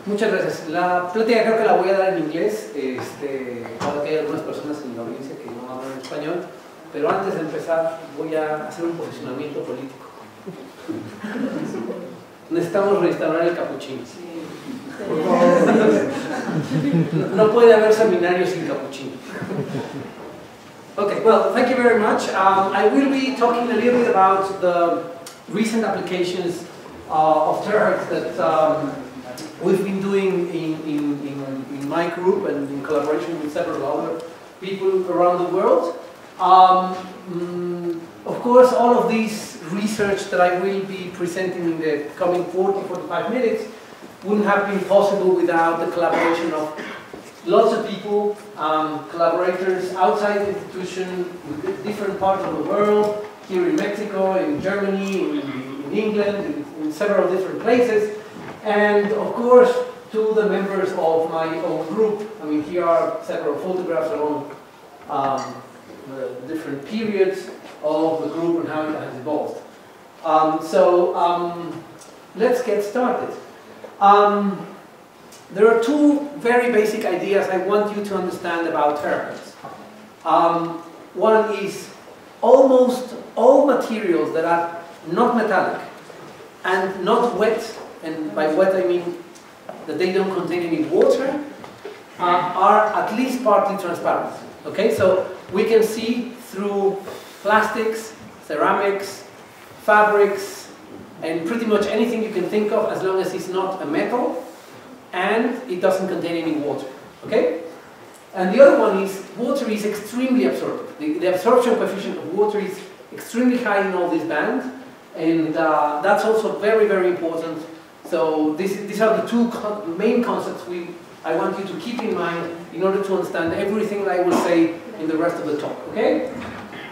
Muchas gracias. La plática creo que la voy a dar en inglés, ahora que hay algunas personas en la audiencia que no hablan español, pero antes de empezar voy a hacer un posicionamiento político. Necesitamos restaurar el capuchino. No puede haber seminario sin capuchino. Okay, well, thank you very much. I will be talking a little bit about the recent applications of terahertz that we've been doing in my group and in collaboration with several other people around the world. Of course, all of this research that I will be presenting in the coming 40-45 minutes wouldn't have been possible without the collaboration of lots of people, collaborators outside the institution, with different parts of the world, here in Mexico, in Germany, in England, in several different places, and of course to the members of my own group. I mean, here are several photographs along the different periods of the group and how it has evolved. Let's get started. There are two very basic ideas I want you to understand about terahertz. One is almost all materials that are not metallic and not wet, and by wet I mean that they don't contain any water, are at least partly transparent. Okay, so we can see through plastics, ceramics, fabrics, and pretty much anything you can think of as long as it's not a metal and it doesn't contain any water. Okay? And the other one is water is extremely absorptive. The absorption coefficient of water is extremely high in all this band, and that's also very, very important. So these are the two main concepts I want you to keep in mind in order to understand everything that I will say in the rest of the talk. Okay?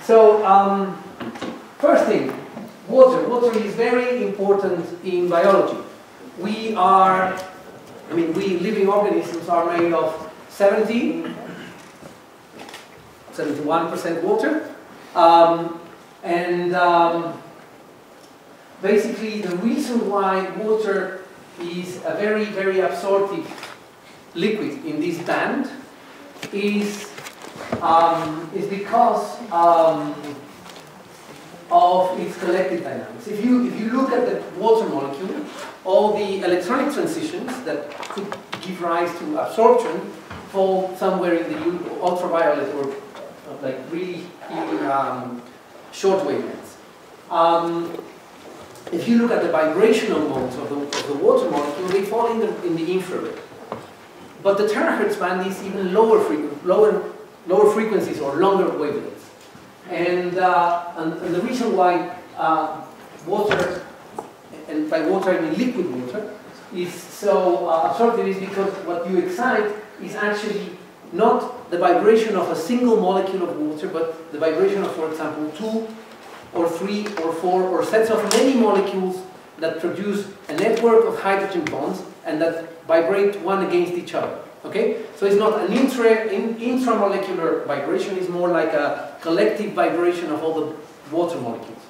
So first thing, water. Water is very important in biology. We living organisms are made of 71% water. Basically the reason why water is a very, very absorptive liquid in this band is because of its collective dynamics. If you look at the water molecule, all the electronic transitions that could give rise to absorption fall somewhere in the ultraviolet or like really short wavelengths. If you look at the vibrational modes of the water molecule, they fall in the infrared. But the terahertz band is even lower frequencies or longer wavelengths. And the reason why water, and by water I mean liquid water, is so absorptive is because what you excite is actually not the vibration of a single molecule of water, but the vibration of, for example, 2 or 3 or 4 or sets of many molecules that produce a network of hydrogen bonds and that vibrate one against each other. Okay? So it's not an intramolecular vibration, it's more like a collective vibration of all the water molecules.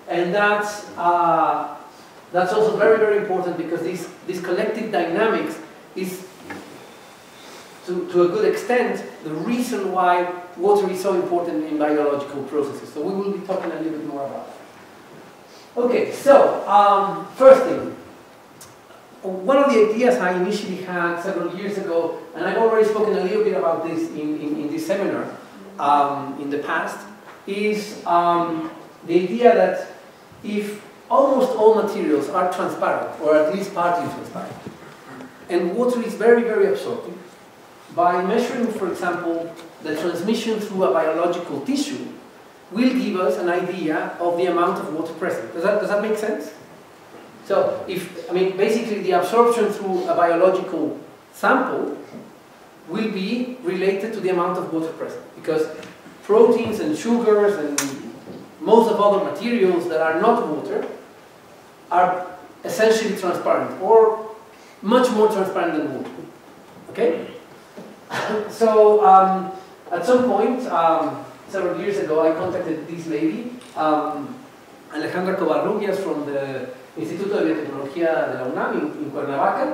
And that's also very, very important because this collective dynamics is, to a good extent, the reason why water is so important in biological processes. So we will be talking a little bit more about that. Okay, so first thing. One of the ideas I initially had several years ago, and I've already spoken a little bit about this in this seminar in the past, is the idea that if almost all materials are transparent, or at least partly transparent, and water is very, very absorptive, by measuring, for example, the transmission through a biological tissue, will give us an idea of the amount of water present. Does that make sense? So, basically the absorption through a biological sample will be related to the amount of water present, because proteins and sugars and most of other materials that are not water are essentially transparent, or much more transparent than water. Okay? So, at some point, several years ago, I contacted this lady, Alejandra Covarrubias from the Instituto de Biotecnología de la UNAM in Cuernavaca,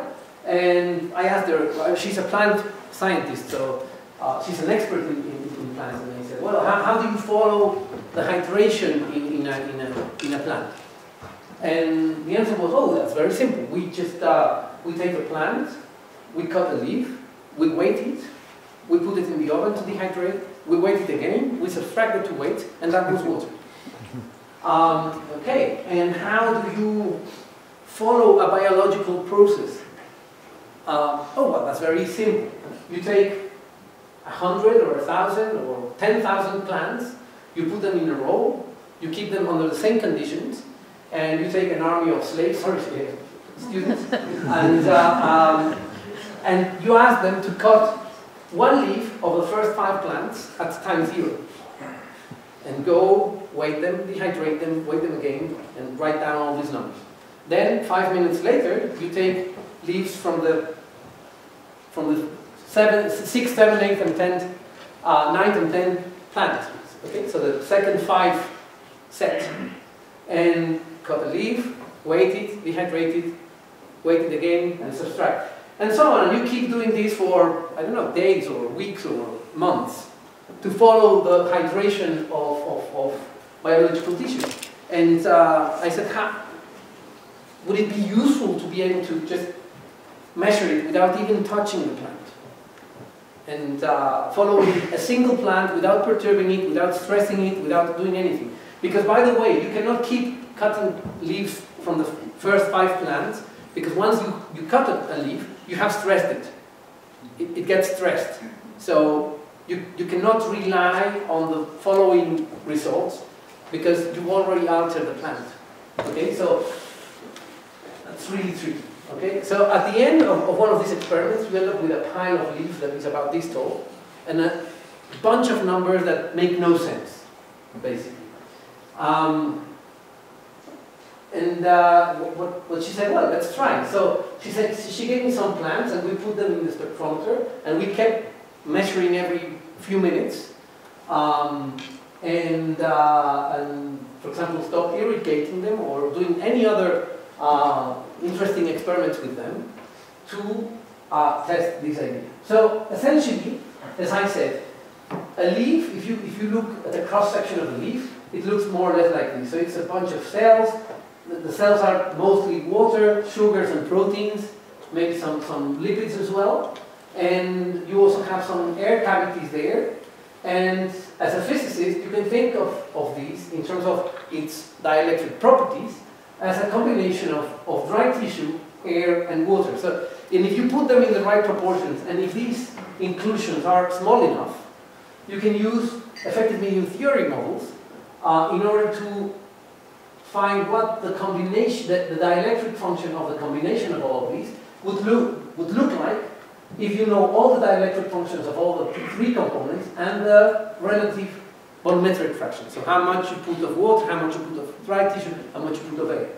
And I asked her, she's a plant scientist, so she's an expert in plants. And I said, well, how do you follow the hydration in a plant? And the answer was, oh, that's very simple. We just, we take the plant, we cut a leaf, we weight it, we put it in the oven to dehydrate, we weight it again, we subtract the two weights, and that was water. Okay, and how do you follow a biological process? Oh, well, that's very simple. You take 100 or 1,000 or 10,000 plants, you put them in a row, you keep them under the same conditions, and you take an army of slaves, students, and you ask them to cut one leaf of the first 5 plants at time 0. And go, weight them, dehydrate them, weight them again, and write down all these numbers. Then, 5 minutes later, you take leaves from the 6th, 7th, 8th, and 10th, 9th and 10th plants. Okay, so the second 5 sets. And cut a leaf, weight it, dehydrate it, weight it again, and subtract. And so on. And you keep doing this for, I don't know, days or weeks or months to follow the hydration of biological tissue. And I said, would it be useful to be able to just measure it without even touching the plant? And following a single plant without perturbing it, without stressing it, without doing anything. Because by the way, you cannot keep cutting leaves from the first 5 plants, because once you cut a leaf, you have stressed it. It gets stressed. So you cannot rely on the following results because you already altered the plant. Okay, so that's really tricky. Okay, so at the end of one of these experiments, we end up with a pile of leaves that is about this tall and a bunch of numbers that make no sense, basically. What she said, well, let's try. So she said, she gave me some plants and we put them in the spectrometer and we kept measuring every few minutes and for example, stop irrigating them or doing any other interesting experiments with them to test this idea. So essentially, as I said, a leaf, if you look at the cross-section of a leaf, it looks more or less like this. So it's a bunch of cells. The cells are mostly water, sugars and proteins, maybe some lipids as well. And you also have some air cavities there. And as a physicist, you can think of these in terms of its dielectric properties as a combination of dry tissue, air and water. So, and if you put them in the right proportions, and if these inclusions are small enough, you can use effective medium theory models in order to find what the combination, the dielectric function of the combination of all of these would look like if you know all the dielectric functions of all the 3 components and the relative volumetric fraction. So how much you put of water, how much you put of dry tissue, how much you put of air.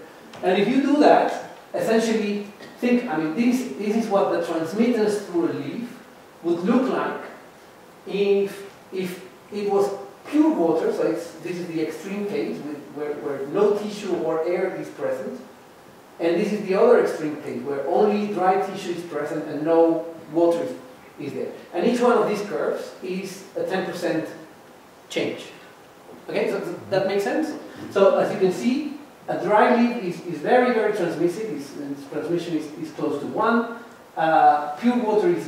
And if you do that, essentially think, I mean, this is what the transmittance through a leaf would look like if it was pure water, so this is the extreme case where no tissue or air is present. And this is the other extreme case where only dry tissue is present and no water is there. And each one of these curves is a 10% change. Okay, so that makes sense? So as you can see, a dry leaf is very, very transmissive. Its transmission is close to 1. Pure water is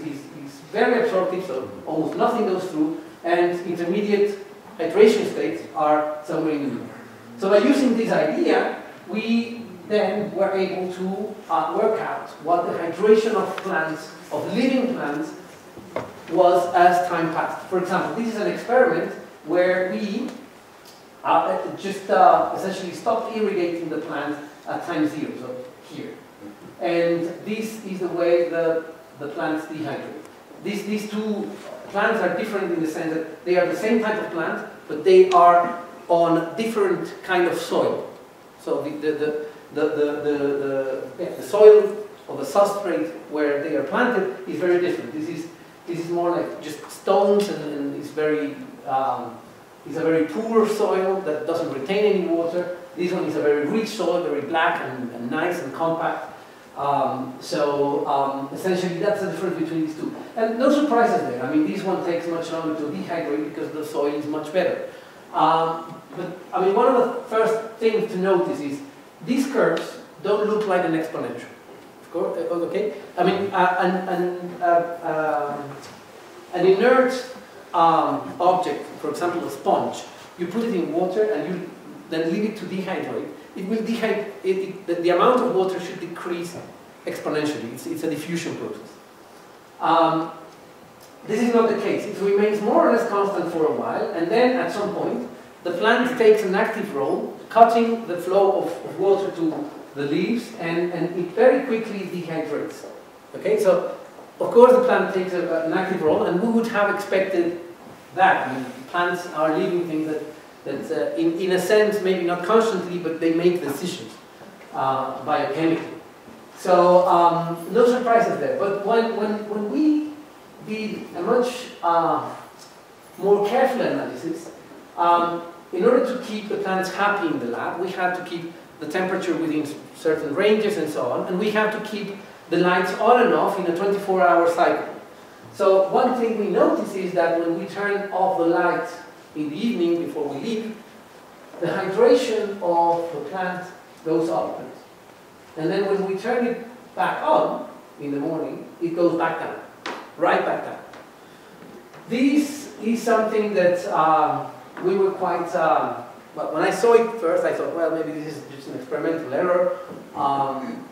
very absorptive, so almost nothing goes through. And intermediate hydration states are somewhere in the middle. So by using this idea, we then were able to work out what the hydration of plants, of living plants, was as time passed. For example, this is an experiment where we just essentially stopped irrigating the plant at time 0, so here. And this is the way the plants dehydrate. These 2 plants are different in the sense that they are the same type of plant, but they are on different kind of soil. So the soil or the substrate where they are planted is very different. This is more like just stones, and it's it's a very poor soil that doesn't retain any water. This one is a very rich soil, very black and nice and compact. Essentially, that's the difference between these two. And no surprises there. I mean, this one takes much longer to dehydrate because the soil is much better. But I mean, one of the first things to notice is these curves don't look like an exponential. Of course, okay. I mean, an inert object, for example, a sponge. You put it in water and you then leave it to dehydrate. It will dehydrate. The amount of water should decrease exponentially. It's a diffusion process. This is not the case. It remains more or less constant for a while, and then at some point, the plant takes an active role, cutting the flow of water to the leaves, and it very quickly dehydrates. Okay, so of course the plant takes an active role, and we would have expected that. I mean, plants are living things that in a sense, maybe not constantly, but they make decisions biochemically. So no surprises there. But when we did a much more careful analysis, in order to keep the plants happy in the lab, we had to keep the temperature within certain ranges and so on, and we had to keep the lights on and off in a 24-hour cycle. So one thing we notice is that when we turn off the lights in the evening before we leave, the hydration of the plant goes up. And then when we turn it back on in the morning, it goes back down, right back down. This is something that we were quite, well, when I saw it first, I thought, well, maybe this is just an experimental error.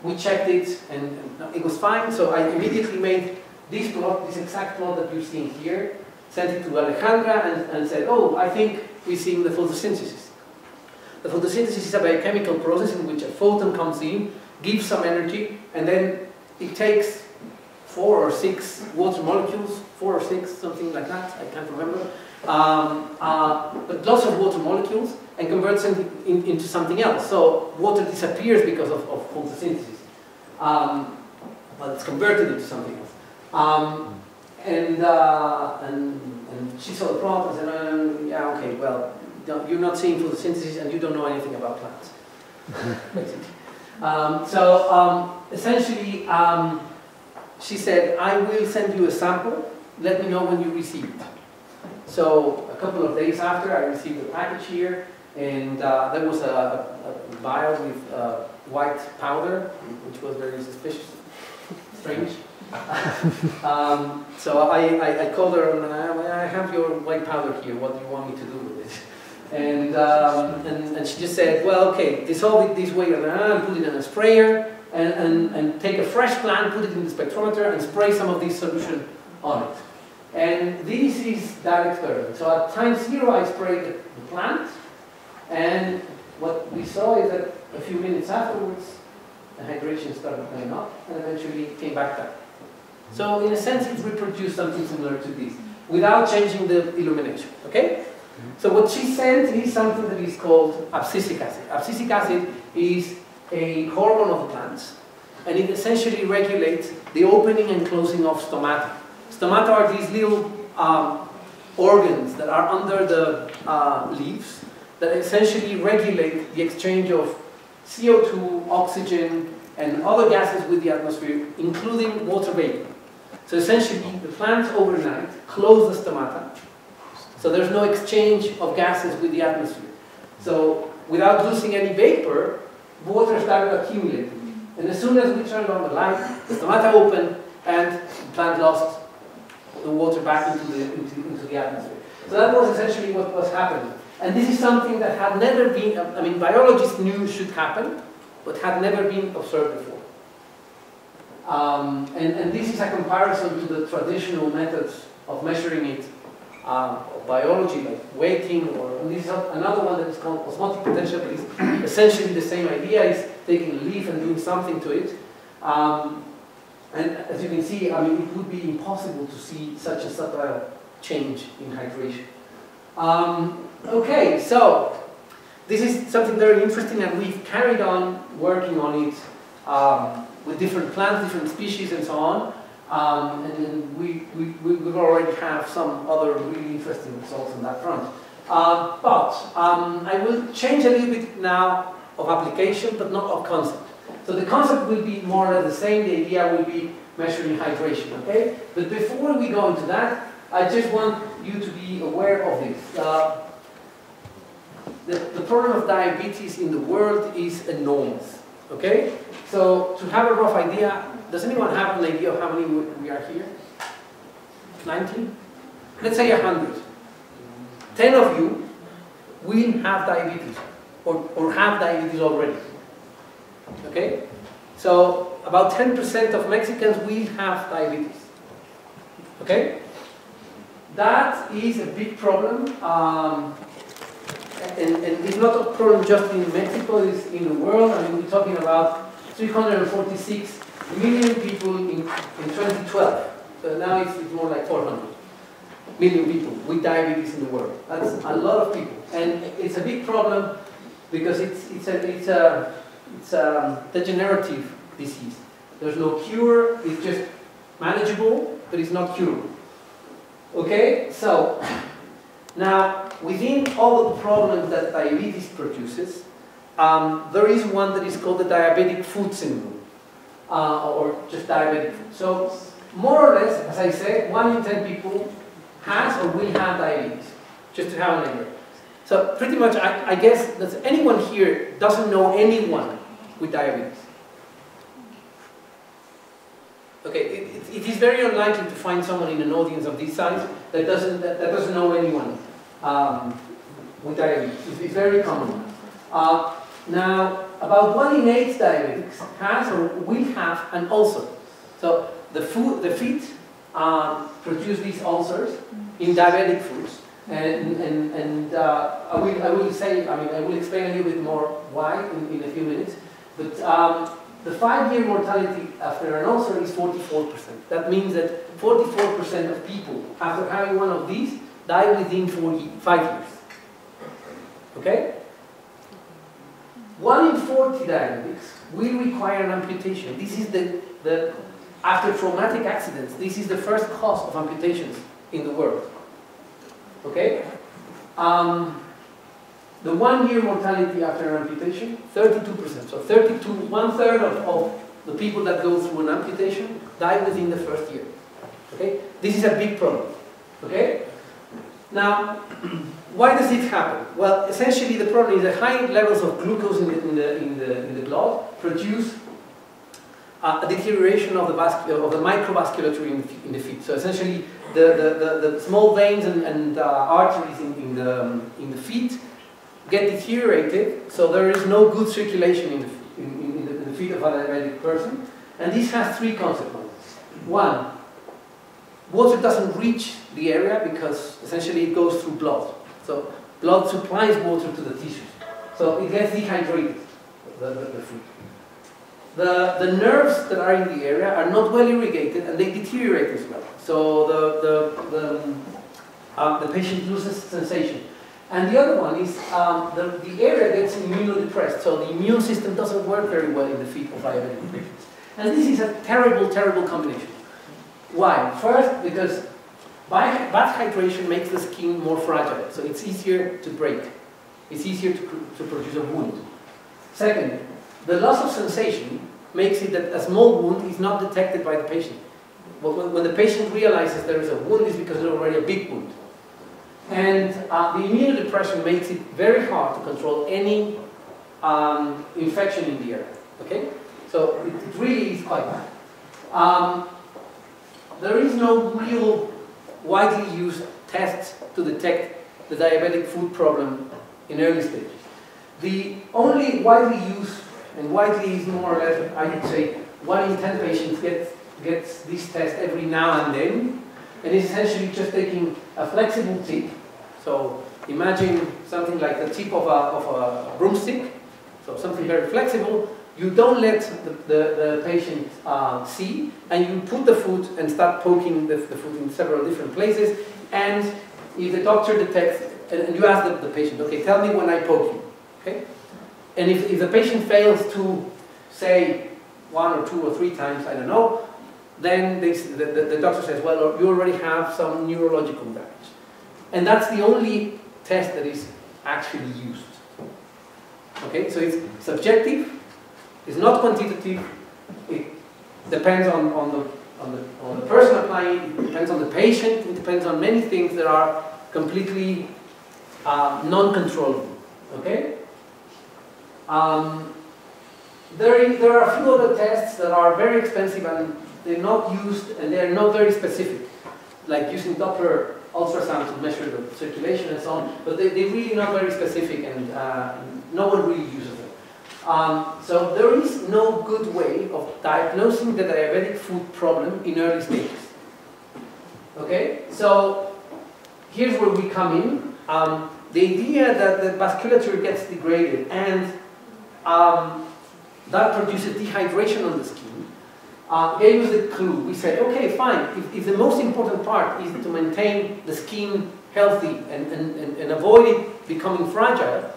We checked it and it was fine, so I immediately made this plot, this exact plot that you're seeing here, sent it to Alejandra and said, oh, I think we're seeing the photosynthesis. The photosynthesis is a biochemical process in which a photon comes in, gives some energy, and then it takes 4 or 6 water molecules, 4 or 6, something like that, I can't remember, but lots of water molecules, and converts them into something else. So water disappears because of photosynthesis, but it's converted into something else. And she saw the plot and said, yeah, okay, well, you're not seeing photosynthesis and you don't know anything about plants, basically. Essentially, she said, I will send you a sample, let me know when you receive it. So a couple of days after, I received a package here, and there was a vial with white powder, which was very suspicious, strange. So I called her and I have your white powder here, what do you want me to do with it? And she just said, well, okay, dissolve it this way and put it in a sprayer and take a fresh plant, put it in the spectrometer and spray some of this solution on it. And this is that experiment. So at time 0 I sprayed the plant, and what we saw is that a few minutes afterwards the hydration started going up and eventually came back down. So in a sense it reproduced something similar to this without changing the illumination, okay? So what she sent is something that is called abscisic acid. Abscisic acid is a hormone of the plants, and it essentially regulates the opening and closing of stomata. Stomata are these little organs that are under the leaves that essentially regulate the exchange of CO2, oxygen, and other gases with the atmosphere, including water vapor. So essentially, the plants overnight close the stomata, so there's no exchange of gases with the atmosphere. So without losing any vapor, water started accumulating. And as soon as we turned on the light, the stomata opened and the plant lost the water back into the atmosphere. So that was essentially what was happening. And this is something that had never been, I mean, biologists knew should happen, but had never been observed before. And this is a comparison to the traditional methods of measuring it, of biology, like weighting, and this is another one that is called osmotic potential, but it's essentially the same idea, is taking a leaf and doing something to it. And as you can see, I mean, it would be impossible to see such a subtle change in hydration. Okay, so this is something very interesting, and we've carried on working on it with different plants, different species, and so on. And then we already have some other really interesting results on that front. I will change a little bit now of application, but not of concept. So the concept will be more or less the same. The idea will be measuring hydration, okay? But before we go into that, I just want you to be aware of this. The problem of diabetes in the world is enormous, okay? So to have a rough idea, does anyone have an idea of how many we are here? 90? Let's say 100. 10 of you will have diabetes or have diabetes already, okay? So about 10% of Mexicans will have diabetes, okay? That is a big problem, and it's not a problem just in Mexico, it's in the world. I mean, we're talking about 346 million people in 2012. So now it's more like 400 million people with diabetes in the world. That's a lot of people, and it's a big problem because it's a degenerative disease. There's no cure. It's just manageable, but it's not curable. Okay, so now within all the problems that diabetes produces, there is one that is called the diabetic foot syndrome, or just diabetic foot. So more or less, as I said, 1 in 10 people has or will have diabetes, just to have an idea. So pretty much, I guess that anyone here doesn't know anyone with diabetes. Okay, it is very unlikely to find someone in an audience of this size that doesn't know anyone with diabetes. It's very common. Now, about 1 in 8 diabetics has or will have an ulcer. So the feet produce these ulcers in diabetic foods, and I will say, I mean, I will explain a little bit more why in a few minutes. But the 5-year mortality after an ulcer is 44%. That means that 44% of people, after having one of these, die within 5 years. Okay? 1 in 40 diabetics will require an amputation. This is the after traumatic accidents, this is the first cause of amputations in the world. Okay? The 1-year mortality after an amputation, 32%. So 1/3 of the people that go through an amputation die within the first year. Okay? This is a big problem. Okay? Now, why does it happen? Well, essentially the problem is that high levels of glucose in the blood produce a deterioration of the microvasculature in the feet. So essentially, the small veins and arteries in the feet get deteriorated, so there is no good circulation in the feet of a diabetic person, and this has 3 consequences. 1, water doesn't reach the area because essentially it goes through blood. So blood supplies water to the tissues, so it gets dehydrated, the foot. The nerves that are in the area are not well irrigated and they deteriorate as well. So the patient loses sensation. And the other one is the area gets immunodepressed, so the immune system doesn't work very well in the feet of diabetic patients. And this is a terrible, terrible combination. Why? First, because bad hydration makes the skin more fragile, so it's easier to break. It's easier to produce a wound. Second, the loss of sensation makes it that a small wound is not detected by the patient. When the patient realizes there is a wound, it's because there's already a big wound. And the immunodepression makes it very hard to control any infection in the area. Okay? So it really is quite bad. There is no real widely used tests to detect the diabetic foot problem in early stages. The only widely used, and widely is more or less, I would say, 1 in 10 patients gets this test every now and then. And it's essentially just taking a flexible tip. So imagine something like the tip of a broomstick, so something very flexible. You don't let the patient see, and you put the foot and start poking the foot in several different places. And if the doctor detects, and you ask the patient, okay, tell me when I poke you, okay? And if the patient fails to say 1 or 2 or 3 times, I don't know, then the doctor says, well, you already have some neurological damage. And that's the only test that is actually used. Okay, so it's subjective, It's not quantitative. It depends on the person applying. It depends on the patient. It depends on many things that are completely non-controllable. Okay. There are a few other tests that are very expensive and they're not used and they're not very specific, like using Doppler ultrasound to measure the circulation and so on, but they're really not very specific and no one really uses them. So there is no good way of diagnosing the diabetic food problem in early stages. Okay, so here's where we come in. The idea that the vasculature gets degraded and that produces dehydration on the skin gave us the clue. We said, okay, fine, if the most important part is to maintain the skin healthy and avoid it becoming fragile,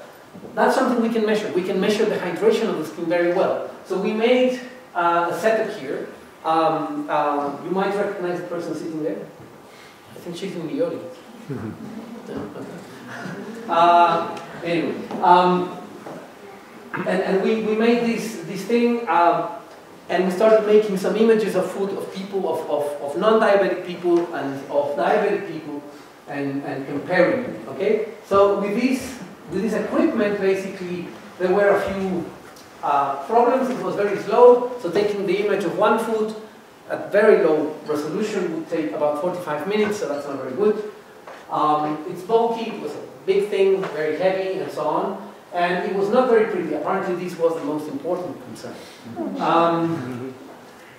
that's something we can measure. We can measure the hydration of the skin very well. So we made a setup here. You might recognize the person sitting there. I think she's in the audience. Anyway, and we made this thing, and we started making some images of food of people, of non-diabetic people and of diabetic people, and comparing them. Okay, so with this equipment, basically, there were a few problems. It was very slow, so taking the image of one food at very low resolution would take about 45 minutes, so that's not very good. It's bulky, it was a big thing, very heavy, and so on. And it was not very pretty. Apparently, this was the most important concern.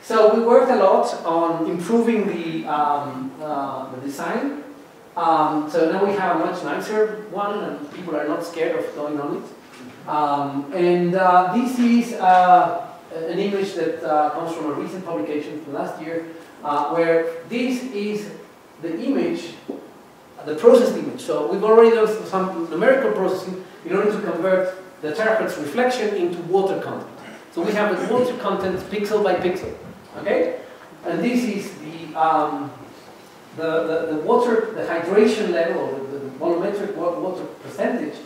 So we worked a lot on improving the design. So now we have a much nicer one, and people are not scared of going on it. This is an image that comes from a recent publication from last year, where this is the image, the processed image. So we've already done some numerical processing in order to convert the terahertz reflection into water content. So we have the water content pixel by pixel. Okay, and this is the water, the hydration level, or the volumetric water percentage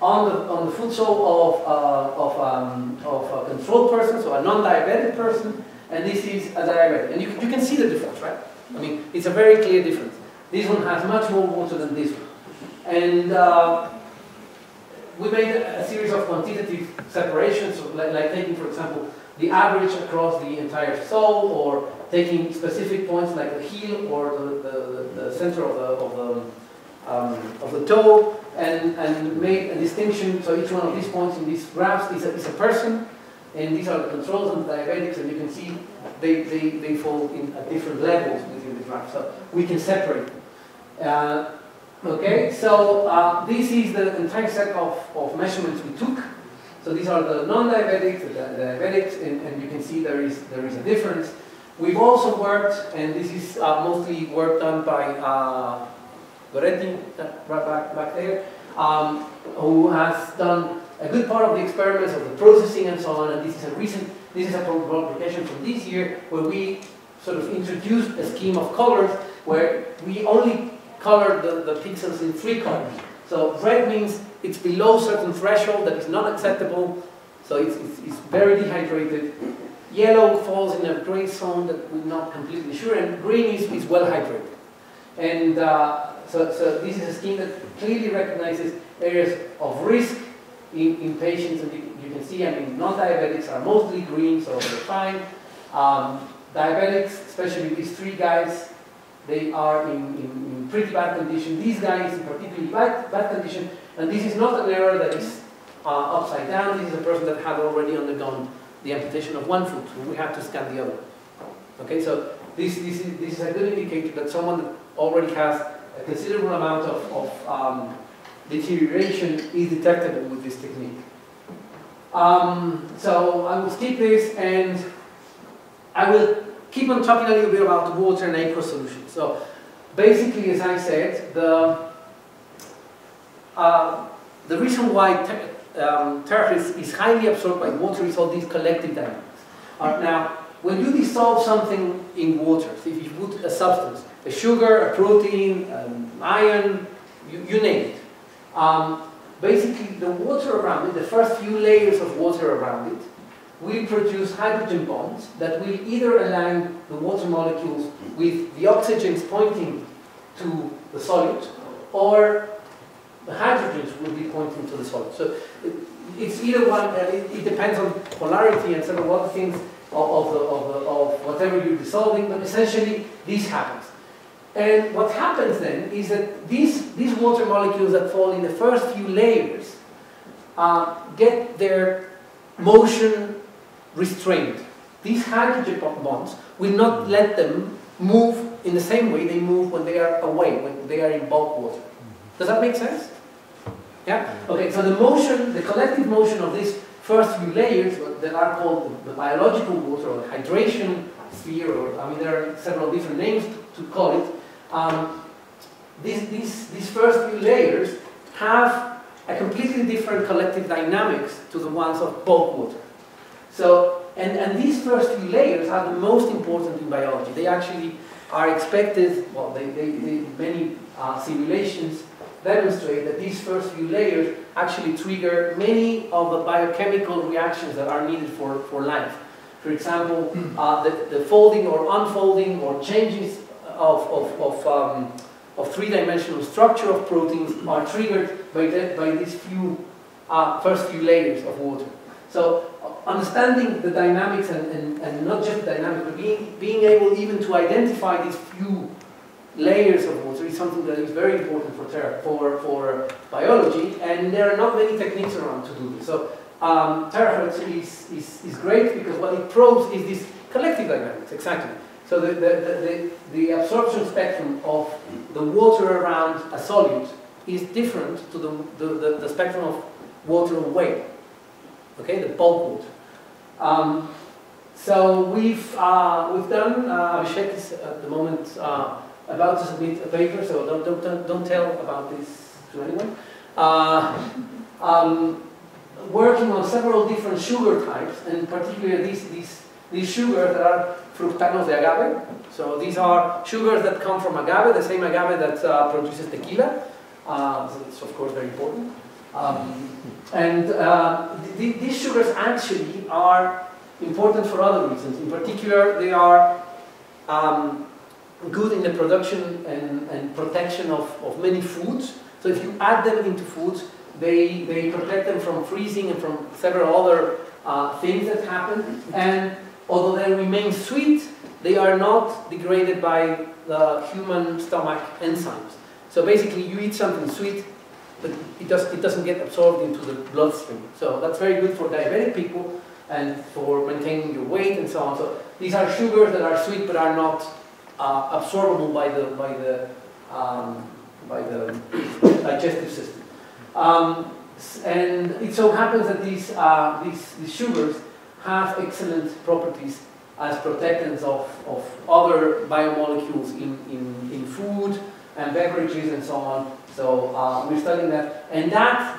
on the foot sole of a controlled person, so a non-diabetic person, and this is a diabetic. And you can see the difference, right? I mean, it's a very clear difference. This one has much more water than this one. And we made a series of quantitative separations, so like taking, for example, the average across the entire sole, or taking specific points like the heel or the center of the toe, and made a distinction. So each one of these points in these graphs is a person, and these are the controls and the diabetics, and you can see they fall in at different levels within the graph. So we can separate them. Okay, so this is the entire set of measurements we took. So these are the non-diabetics, the diabetics, and you can see there is a difference. We've also worked, and this is mostly work done by Goretti, right back there, who has done a good part of the experiments of the processing and so on. And this is a publication from this year where we sort of introduced a scheme of colors where we only colored the pixels in 3 colors. So red means it's below certain threshold that is not acceptable, so it's very dehydrated. Yellow falls in a gray zone that we're not completely sure, and green is well hydrated. And so this is a scheme that clearly recognizes areas of risk in patients, and you can see, I mean, non-diabetics are mostly green, so they're fine. Diabetics, especially these 3 guys, they are in pretty bad condition. These guys in particularly bad condition, and this is not an error that is upside down. This is a person that had already undergone the amputation of one foot, so we have to scan the other. Okay, so this is a good indicator that someone that already has a considerable amount of deterioration is detectable with this technique. So I will skip this, and I will keep on talking a little bit about the water and aqueous solution. So basically, as I said, the reason why Terahertz is highly absorbed by water is all these collective dynamics. Now, when you dissolve something in water, so if you put a substance, a sugar, a protein, iron, you name it, basically the water around it, the first few layers of water around it, will produce hydrogen bonds that will either align the water molecules with the oxygens pointing to the solid, or the hydrogens will be pointing to the solid. So it's either one, it depends on polarity and several other things of whatever you're dissolving, but essentially this happens. And what happens then is that these water molecules that fall in the first few layers get their motion restrained. These hydrogen bonds will not let them move in the same way they move when they are away, when they are in bulk water. Does that make sense? Yeah? Okay, so the motion, the collective motion of these first few layers that are called the biological water or hydration sphere, or I mean there are several different names to call it. These first few layers have a completely different collective dynamics to the ones of bulk water. So, and these first few layers are the most important in biology. They actually are expected, well, many simulations demonstrate that these first few layers actually trigger many of the biochemical reactions that are needed for life. For example, the folding or unfolding or changes of three-dimensional structure of proteins are triggered by these first few layers of water. So understanding the dynamics and not just the dynamics, but being able even to identify these few layers of water is something that is very important for biology, and there are not many techniques around to do this. So Terahertz is great because what it probes is this collective dynamics, exactly. So the absorption spectrum of the water around a solid is different to the spectrum of water away. Okay, the bulk water. So we've done. Abhishek is at the moment about to submit a paper, so don't tell about this to anyone. Working on several different sugar types, and particularly these sugars that are fructanos de agave. So these are sugars that come from agave, the same agave that produces tequila. So it's of course very important. These sugars actually are important for other reasons. In particular, they are good in the production and protection of many foods. So if you add them into foods, they protect them from freezing and from several other things that happen. And although they remain sweet, they are not degraded by the human stomach enzymes. So basically, you eat something sweet, but it doesn't get absorbed into the bloodstream. So that's very good for diabetic people and for maintaining your weight and so on. So these are sugars that are sweet but are not absorbable by the digestive system. And it so happens that these sugars have excellent properties as protectants of other biomolecules in food and beverages and so on. So we're studying that, and that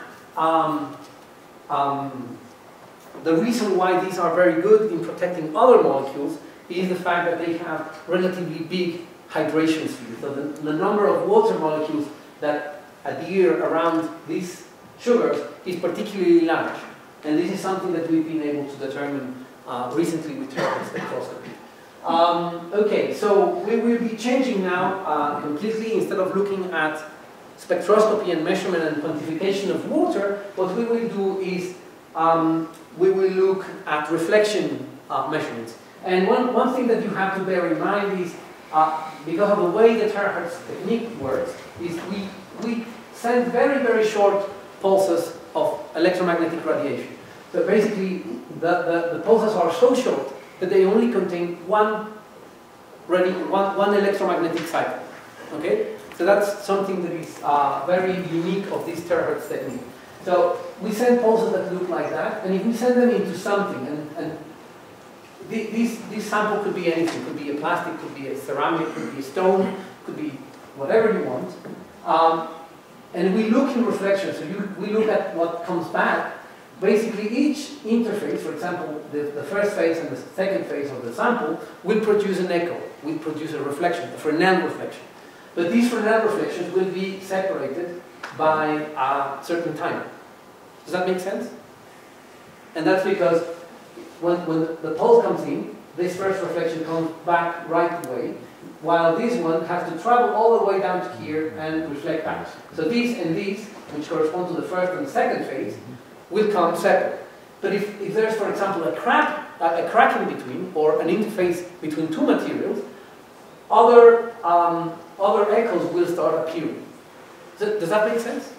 the reason why these are very good in protecting other molecules is the fact that they have relatively big hydration spheres. So the number of water molecules that adhere around these sugars is particularly large, and this is something that we've been able to determine recently with Terahertz spectroscopy. Okay, so we will be changing now completely. Instead of looking at spectroscopy and measurement and quantification of water, what we will do is we will look at reflection measurements. And one thing that you have to bear in mind is, because of the way the Terahertz technique works, is we send very, very short pulses of electromagnetic radiation. So basically, the pulses are so short that they only contain one electromagnetic cycle. Okay? So that's something that is very unique of this Terahertz technique. So we send pulses that look like that, and if we send them into something, and this sample could be anything, could be a plastic, could be a ceramic, could be a stone, could be whatever you want, and we look in reflection, so we look at what comes back. Basically, each interface, for example, the first phase and the second phase of the sample, will produce an echo, will produce a reflection, a Fresnel reflection. But these Fresnel reflections will be separated by a certain time. Does that make sense? And that's because when the pulse comes in, this first reflection comes back right away, while this one has to travel all the way down to here and reflect back. So these and these, which correspond to the first and second phase, will come separate. But if there's, for example, a crack in between, or an interface between two materials, other echoes will start appearing. Does that make sense?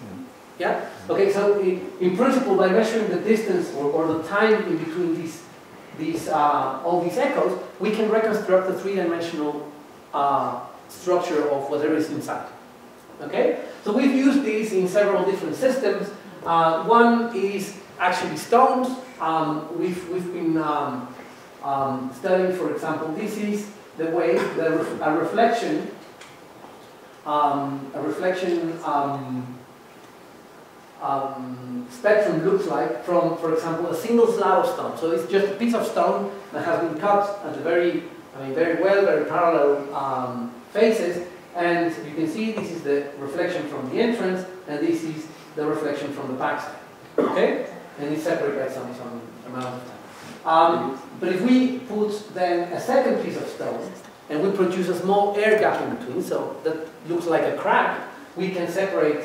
Yeah? Okay, so in principle, by measuring the distance or the time in between all these echoes, we can reconstruct the three-dimensional structure of whatever is inside. Okay? So we've used these in several different systems. One is actually stones. We've been studying, for example, this is the way a reflection spectrum looks like from, for example, a single slab of stone. So it's just a piece of stone that has been cut at the very parallel faces, and you can see this is the reflection from the entrance, and this is the reflection from the backside. Okay, and it's separated by some amount of time. But if we put then a second piece of stone, and we produce a small air gap in between, so that looks like a crack, we can separate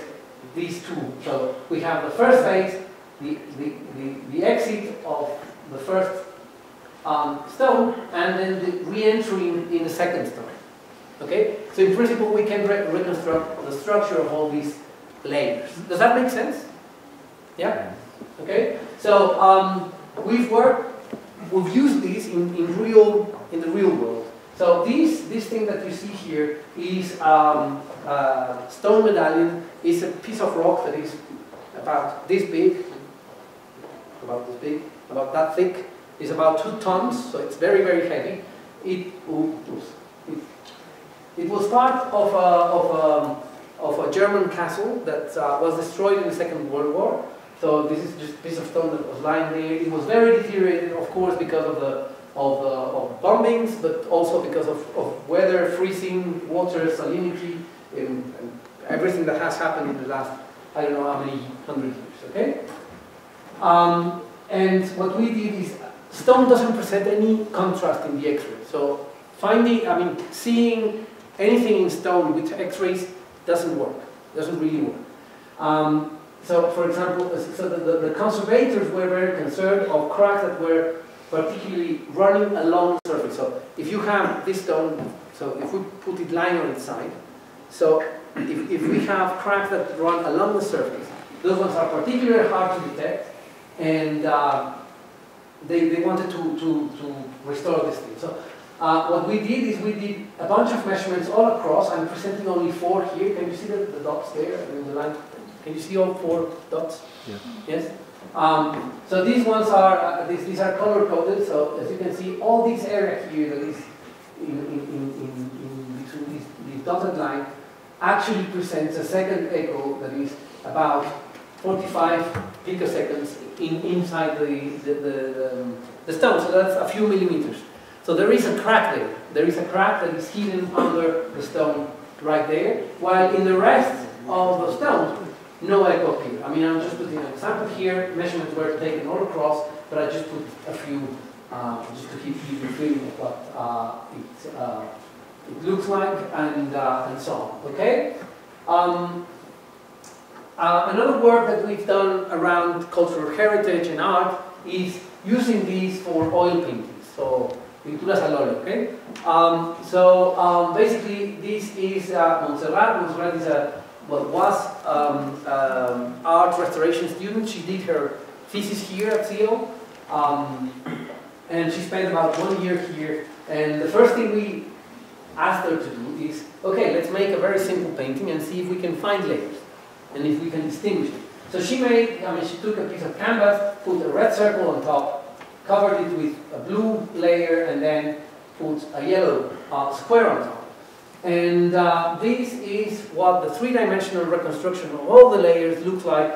these two. So we have the first phase, the exit of the first stone, and then the re-entry in the second stone. Okay? So in principle, we can reconstruct the structure of all these layers. Does that make sense? Yeah? Okay? So we've used these in the real world. So this thing that you see here is stone medallion. Is a piece of rock that is about this big, about that thick. It's about 2 tons, so it's very, very heavy. It was part of a German castle that was destroyed in the Second World War. So this is just a piece of stone that was lying there. It was very deteriorated, of course, because of bombings, but also because of weather, freezing, water, salinity, and everything that has happened in the last, I don't know how many 100 years, okay? And what we did is, stone doesn't present any contrast in the X-ray. So seeing anything in stone with X-rays doesn't work, doesn't really work. So for example, the conservators were very concerned of cracks that were particularly running along the surface. So if you have this stone, so if we put it lying on its side, so if we have cracks that run along the surface, those ones are particularly hard to detect, and they wanted to restore this thing. So what we did is we did a bunch of measurements all across. I'm presenting only 4 here. Can you see the dots there in the line? Can you see all 4 dots? Yeah. Yes? So these ones are, these are color coded. So as you can see, all this area here that is in between these dotted line actually presents a second echo that is about 45 picoseconds inside the stone. So that's a few millimeters. So there is a crack there. There is a crack that is hidden under the stone right there, while in the rest of the stone, no echo appeared. I mean, I'm just putting an example here. Measurements were taken all across, but I just put a few just to give you the feeling of what it looks like and so on. Okay. Another work that we've done around cultural heritage and art is using these for oil paintings. So pinturas al óleo. Okay. Basically, this is Montserrat. Montserrat is was art restoration student. She did her thesis here at CO, and she spent about 1 year here. And the first thing we asked her to do is, okay, let's make a very simple painting and see if we can find layers and if we can distinguish them. So she made, she took a piece of canvas, put a red circle on top, covered it with a blue layer, and then put a yellow square on top. And this is what the three-dimensional reconstruction of all the layers looks like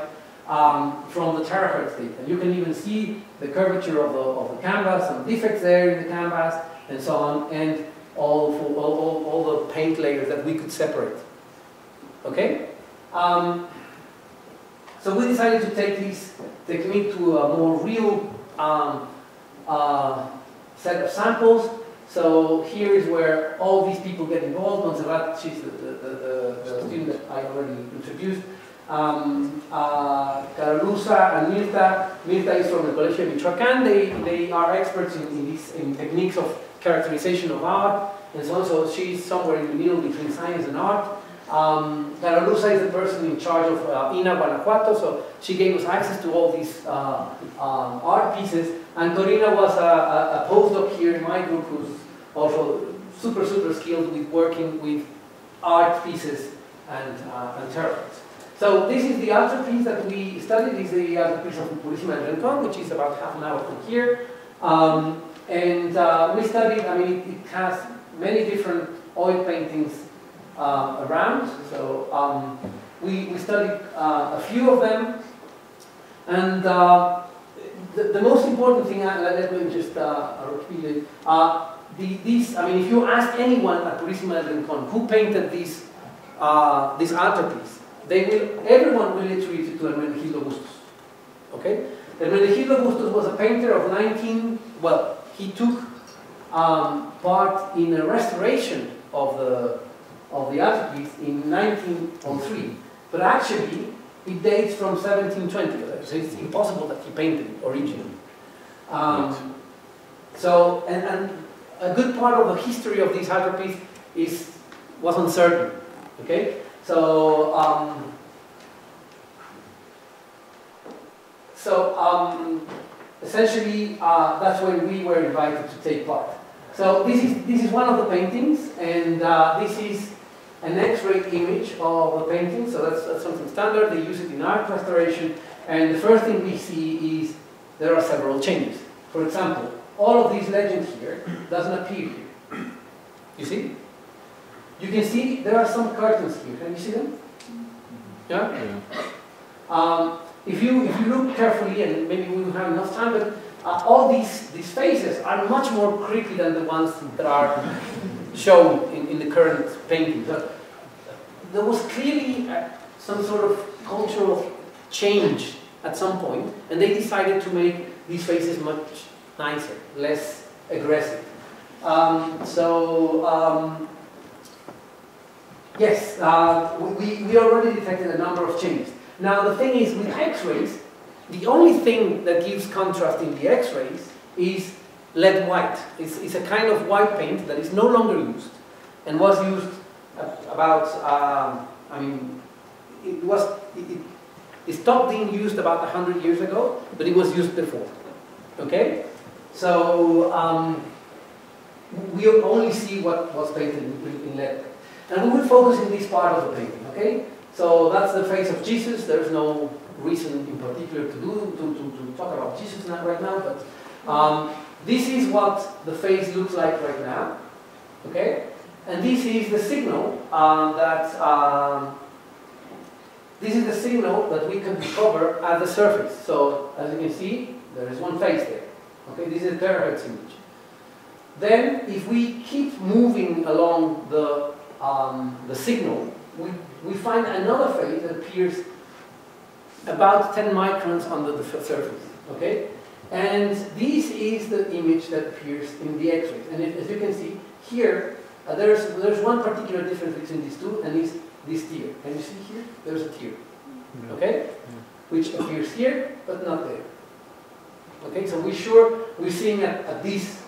from the terahertz data. And you can even see the curvature of the canvas, some defects there in the canvas, and so on, and all the paint layers that we could separate. Okay? So we decided to take this technique to a more real set of samples. So here is where all these people get involved. Montserrat, she's the student that I already introduced. Caralusa and Mirta. Mirta is from the Colegio de Michoacán. They are experts in techniques of characterization of art and so on. So she's somewhere in the middle between science and art. Caralusa is the person in charge of INA Guanajuato, so she gave us access to all these art pieces. And Corina was a postdoc here in my group who's also super skilled with working with art pieces and Terahertz. So this is the altarpiece that we studied. This is the altarpiece of Purísima del Rincón, which is about half an hour from here. We studied, I mean, it has many different oil paintings around. So we studied a few of them. And the most important thing, let me just repeat it. These, I mean, if you ask anyone at Purísima del Rincón who painted this altarpiece, everyone will attribute it to Hermenegildo Bustos. Okay? Hermenegildo Bustos was a painter of he took part in a restoration of the altarpiece in 1903, but actually it dates from 1720, so it's impossible that he painted it originally. So, and a good part of the history of this altarpiece was uncertain. Okay, so essentially that's when we were invited to take part. So this is one of the paintings, and this is an X-ray image of the painting. So that's something standard. They use it in art restoration, and the first thing we see is there are several changes. For example, all of these legends here doesn't appear here. You see? You can see there are some curtains here. Can you see them? Yeah? If you look carefully, and maybe we don't have enough time, but all these faces are much more creepy than the ones that are shown in the current painting. So there was clearly some sort of cultural change at some point, and they decided to make these faces much nicer, less aggressive. Yes, we already detected a number of changes. Now the thing is, with X-rays, the only thing that gives contrast in the X-rays is lead white. It's a kind of white paint that is no longer used, and was used about, it stopped being used about 100 years ago, but it was used before. Okay? So, we only see what was painted in lead. And we will focus in this part of the painting, okay? So that's the face of Jesus. There's no reason in particular to talk about Jesus right now, but this is what the face looks like right now, okay? And this is the signal that we can discover at the surface. So as you can see, there is one face there. Okay, this is a Terahertz image. Then, if we keep moving along the signal, we find another face that appears about 10 microns under the surface. Okay, and this is the image that appears in the X-rays. And as you can see here, there's one particular difference between these two, and is this tear. Can you see here? There's a tear. Okay, which appears here, but not there. Okay, so we're seeing at this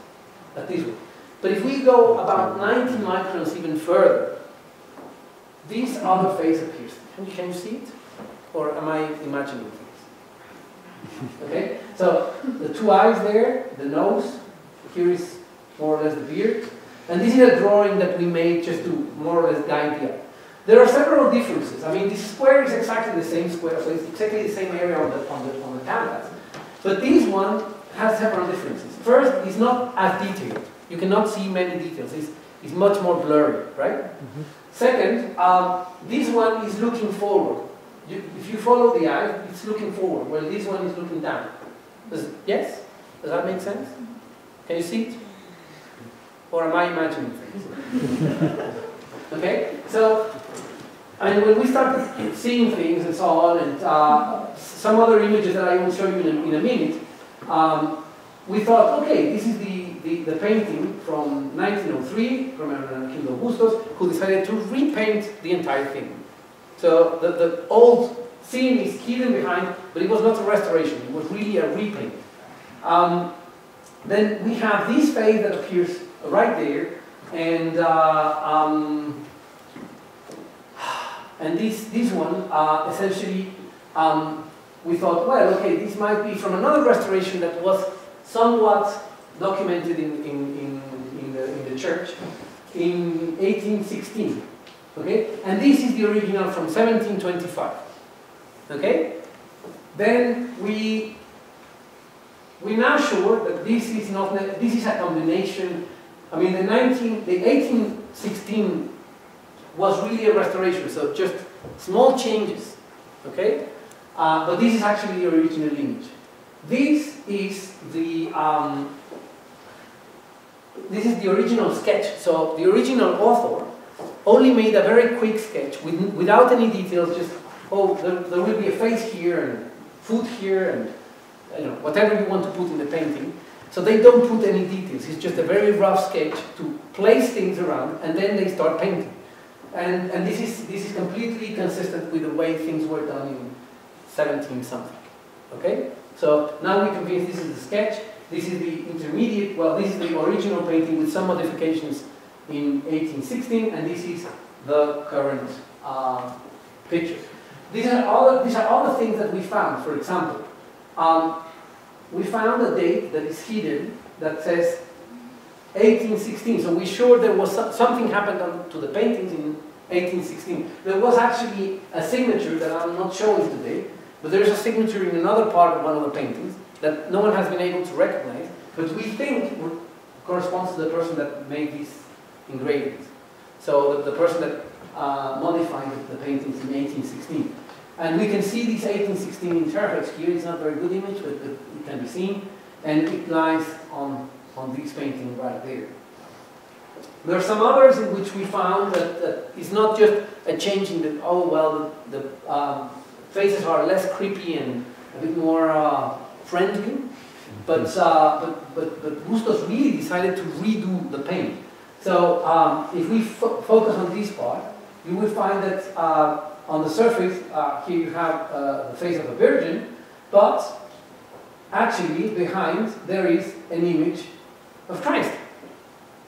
one. But if we go about 90 microns even further, this other face appears. Can you see it? Or am I imagining things? Okay, so the two eyes there, the nose, here is more or less the beard. And this is a drawing that we made just to more or less guide the eye. There are several differences. I mean, this square is exactly the same square, so it's exactly the same area on the canvas. But this one has several differences. First, it's not as detailed. You cannot see many details. It's much more blurry, right? Mm-hmm. Second, this one is looking forward. If you follow the eye, it's looking forward, while this one is looking down. Yes? Does that make sense? Can you see it? Or am I imagining things? Okay? So, and when we started seeing things and so on, and some other images that I will show you in a minute, we thought, okay, this is the painting from 1903 from Hermenegildo Bustos, who decided to repaint the entire thing. So the old scene is hidden behind, but it was not a restoration, it was really a repaint. Then we have this face that appears right there, and this one, essentially, we thought, well, okay, this might be from another restoration that was somewhat documented in the church in 1816. Okay, and this is the original from 1725. Okay, then we're now sure that this is not, this is a combination. I mean, the 1816 was really a restoration, so just small changes. Okay, but this is actually the original image. This is the original sketch. So the original author only made a very quick sketch without any details. Just there will be a face here and foot here and whatever you want to put in the painting. So they don't put any details. It's just a very rough sketch to place things around, and then they start painting. And this is completely consistent with the way things were done in 17-something. Okay? So now we can see this is the sketch, this is the intermediate, well, this is the original painting with some modifications in 1816, and this is the current picture. These are all the things that we found. For example, we found a date that is hidden that says 1816. So we're sure there was something happened to the paintings in 1816. There was actually a signature that I'm not showing today, but there is a signature in another part of one of the paintings that no one has been able to recognize, but we think corresponds to the person that made these engravings. So the person that modified the paintings in 1816. And we can see this 1816 in Terahertz here. It's not a very good image, but it can be seen. And it lies on this painting right there. There are some others in which we found that it's not just a change in the, oh well, the faces are less creepy and a bit more friendly, but Bustos really decided to redo the paint. So if we focus on this part, you will find that on the surface, here you have the face of a virgin, but actually behind there is an image of Christ.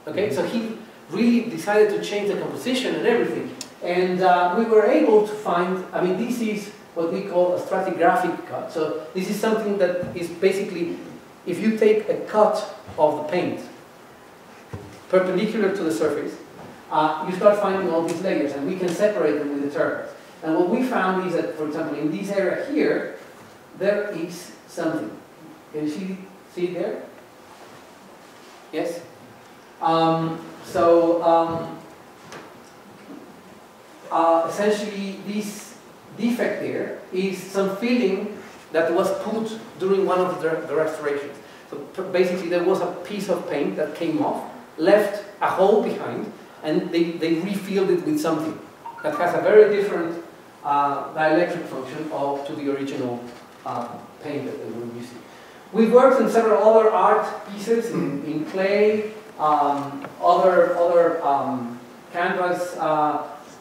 Okay, so he really decided to change the composition and everything. And we were able to find, I mean, this is what we call a stratigraphic cut. So this is something that is basically, if you take a cut of the paint perpendicular to the surface, you start finding all these layers, and we can separate them with the Terahertz. And what we found is that, for example, in this area here, there is something. Can you see it there? Yes? Essentially, this defect there is some filling that was put during one of the restorations. So basically, there was a piece of paint that came off, left a hole behind, and they refilled it with something that has a very different dielectric function to the original paint that they were using. We've worked on several other art pieces in clay, other canvas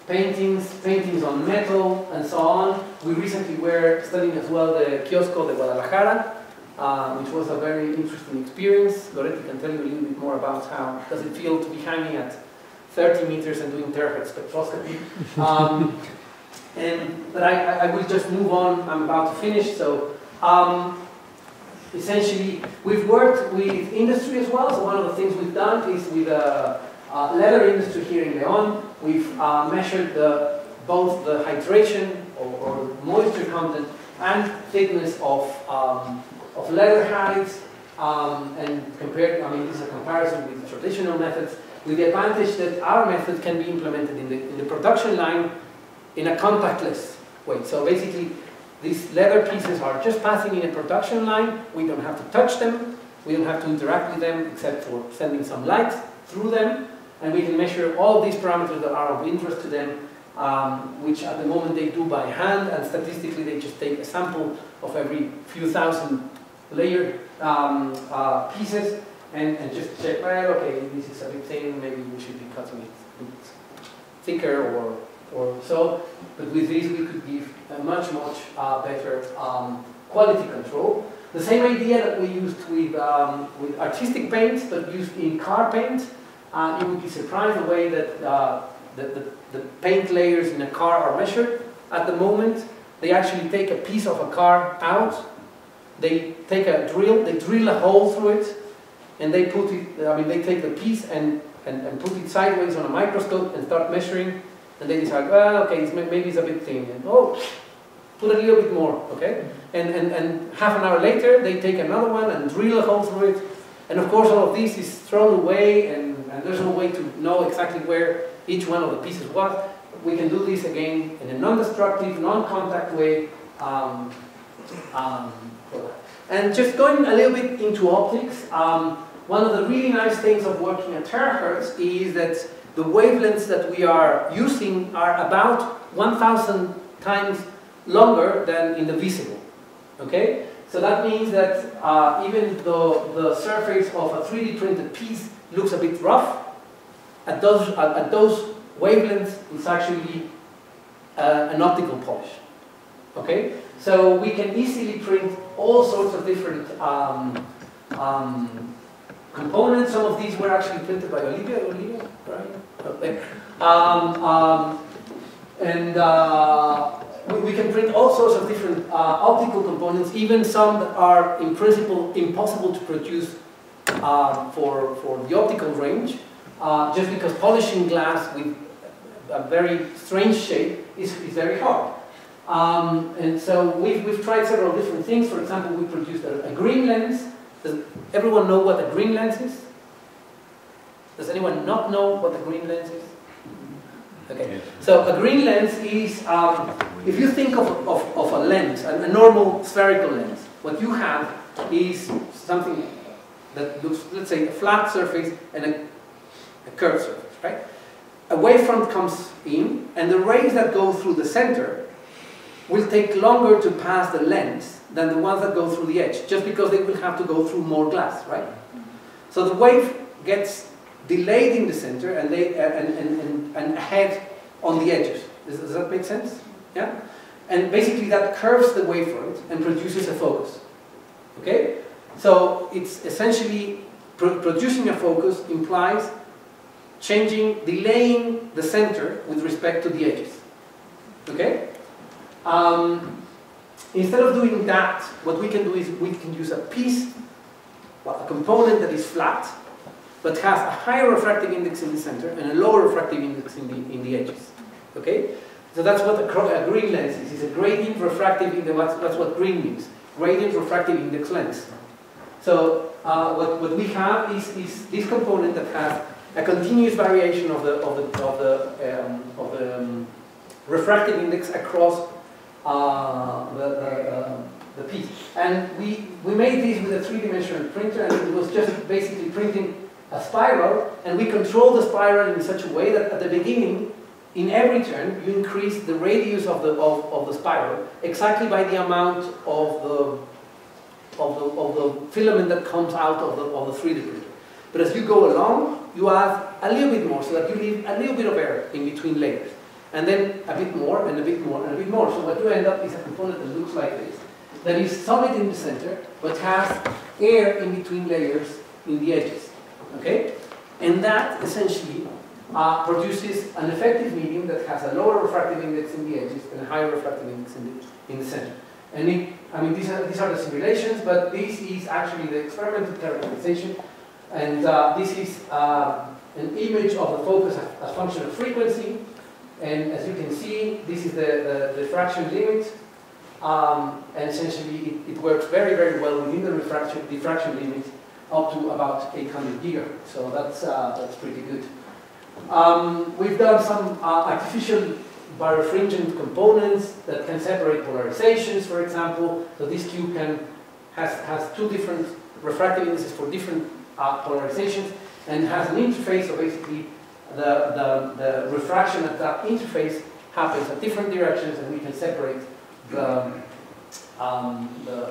paintings on metal, and so on. We recently were studying as well the Kiosco de Guadalajara, which was a very interesting experience. Loretti can tell you a little bit more about how does it feel to be hanging at 30 meters and doing terahertz spectroscopy. But I will just move on. I'm about to finish. So essentially, we've worked with industry as well. So one of the things we've done is with the leather industry here in León. We've measured both the hydration or moisture content and thickness of leather hides, and compared. I mean, this is a comparison with traditional methods, with the advantage that our method can be implemented in the production line in a contactless way. So basically, these leather pieces are just passing in a production line. We don't have to touch them. We don't have to interact with them except for sending some light through them. And we can measure all these parameters that are of interest to them, which at the moment they do by hand, and statistically they just take a sample of every few thousand layer pieces and just check, well, okay, this is a bit thin, maybe we should be cutting it a bit thicker or so. But with this, we could give a much better quality control. The same idea that we used with artistic paints, but used in car paint. You would be surprised the way that the paint layers in a car are measured. At the moment, they actually take a piece of a car out, they take a drill, they drill a hole through it, and they put it, they take the piece and put it sideways on a microscope and start measuring, and they decide, well, okay, maybe it's a bit thin, and oh, put a little bit more, okay? And half an hour later, they take another one and drill a hole through it, and of course all of this is thrown away, and there's no way to know exactly where each one of the pieces was. We can do this again in a non-destructive, non-contact way. And just going a little bit into optics, one of the really nice things of working at terahertz is that the wavelengths that we are using are about 1,000 times longer than in the visible. Okay? So that means that even though the surface of a 3D printed piece looks a bit rough, at those wavelengths, it's actually an optical polish. Okay? So we can easily print all sorts of different components. Some of these were actually printed by Olivia, right? Okay. We can print all sorts of different optical components, even some that are in principle impossible to produce for the optical range, just because polishing glass with a very strange shape is very hard. And so we've tried several different things. For example, we produced a green lens. Does everyone know what a green lens is? Does anyone not know what a green lens is? Okay. So a green lens is, if you think of a lens, a normal spherical lens, what you have is something that looks, let's say, a flat surface and a curved surface, right? A wavefront comes in, and the rays that go through the center will take longer to pass the lens than the ones that go through the edge, just because they will have to go through more glass, right? So the wave gets delayed in the center and ahead on the edges. Does that make sense? Yeah? And basically that curves the wavefront and produces a focus. Okay? So it's essentially producing a focus implies delaying the center with respect to the edges. Okay? Instead of doing that, what we can do is we can use a piece, a component that is flat, but has a higher refractive index in the center and a lower refractive index in the edges. Okay? So that's what a green lens is. It's a gradient refractive index. That's what green means. Gradient refractive index lens. So what we have is this component that has a continuous variation of the refractive index across the piece. And we made this with a 3D printer, and it was just basically printing a spiral, and we control the spiral in such a way that at the beginning, in every turn, you increase the radius of the spiral exactly by the amount of the filament that comes out of the 3D printer. But as you go along, you add a little bit more, so that you leave a little bit of air in between layers. And then a bit more, and a bit more, and a bit more. So what you end up is a component that looks like this, that is solid in the center, but has air in between layers in the edges. Okay? And that essentially produces an effective medium that has a lower refractive index in the edges and a higher refractive index in the center. And these are the simulations, but this is actually the experimental characterization. And this is an image of the focus as a function of frequency. And as you can see, this is the diffraction limit. And essentially, it works very, very well within the diffraction limit up to about 800 gigahertz. So that's pretty good. We've done some artificial birefringent components that can separate polarizations, for example. So this cube has two different refractive indices for different polarizations, and has an interface. So basically, the refraction at that interface happens at different directions, and we can separate the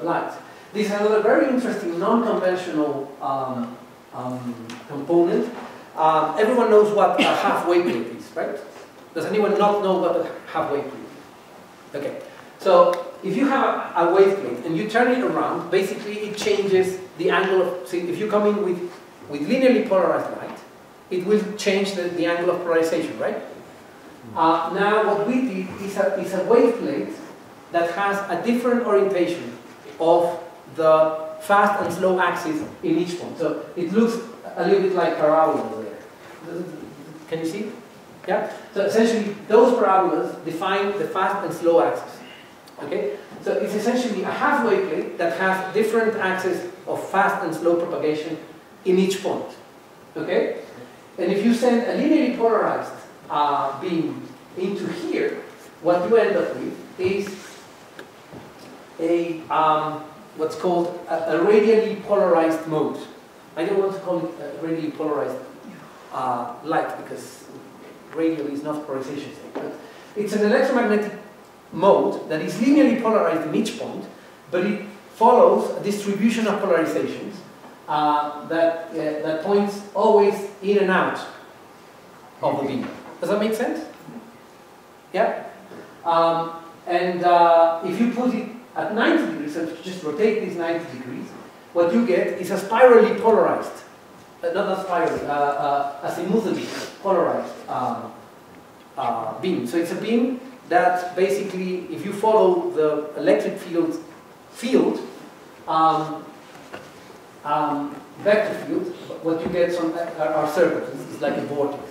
light. This is another very interesting non-conventional component. Everyone knows what a half-wave plate is, right? Does anyone not know what a half-wave plate is? Okay. So if you have a wave plate and you turn it around, basically it changes the angle of, see, if you come in with linearly polarized light, it will change the angle of polarization, right? Now what we did is a wave plate that has a different orientation of the fast and slow axis in each point. So it looks a little bit like parabola over there. Can you see? Yeah? So essentially those parabolas define the fast and slow axis. Okay? So it's essentially a half-wave plate that has different axes of fast and slow propagation in each point. Okay? And if you send a linearly polarized beam into here, what you end up with is a what's called a radially polarized mode. I don't want to call it a radially polarized light because radial is not polarization state. But it's an electromagnetic mode that is linearly polarized in each point, but it follows a distribution of polarizations that points always in and out of the beam. Does that make sense? Yeah? If you put it at 90 degrees, so if you just rotate these 90 degrees, what you get is a spirally polarized, not a spiral, a smoothly polarized beam. So it's a beam that basically, if you follow the electric field vector field, what you get are circles. It's like a vortex.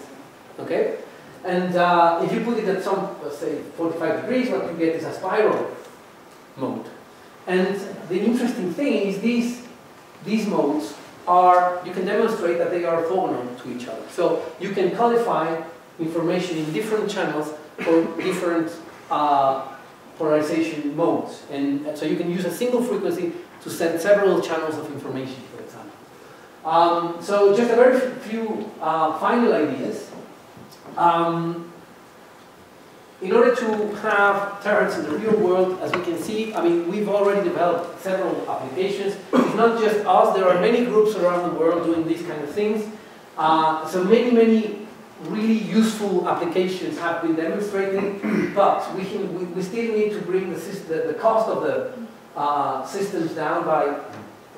Okay? And if you put it at some, let's say, 45 degrees, what you get is a spiral mode. And the interesting thing is these modes are, you can demonstrate that they are orthogonal to each other. So you can codify information in different channels for different polarization modes. And so you can use a single frequency to send several channels of information, for example. So just a very few final ideas. In order to have terahertz in the real world, as we can see, I mean, we've already developed several applications. It's not just us, there are many groups around the world doing these kind of things. So many really useful applications have been demonstrated, but we still need to bring the cost of the systems down by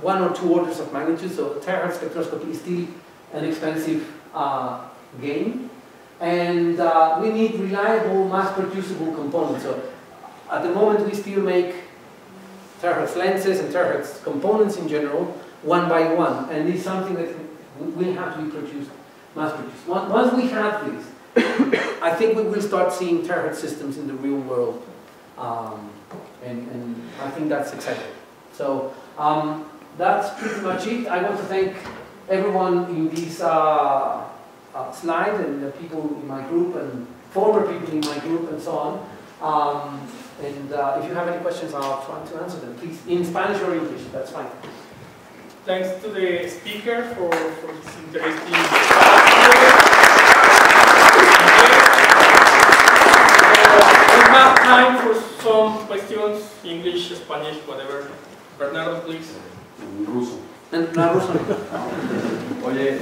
1 or 2 orders of magnitude. So terahertz spectroscopy is still an expensive game. And we need reliable, mass-producible components. So at the moment, we still make terahertz lenses and terahertz components in general, one by one. And it's something that will have to be produced, mass-produced. Once we have this, I think we will start seeing terahertz systems in the real world. And I think that's exciting. So that's pretty much it. I want to thank everyone in this slide and the people in my group and former people in my group and so on. If you have any questions, I'll try to answer them. Please, in Spanish or English, that's fine. Thanks to the speaker for his interesting we have time for some questions, English, Spanish, whatever. Bernardo, please. En ruso. En ruso. Oye,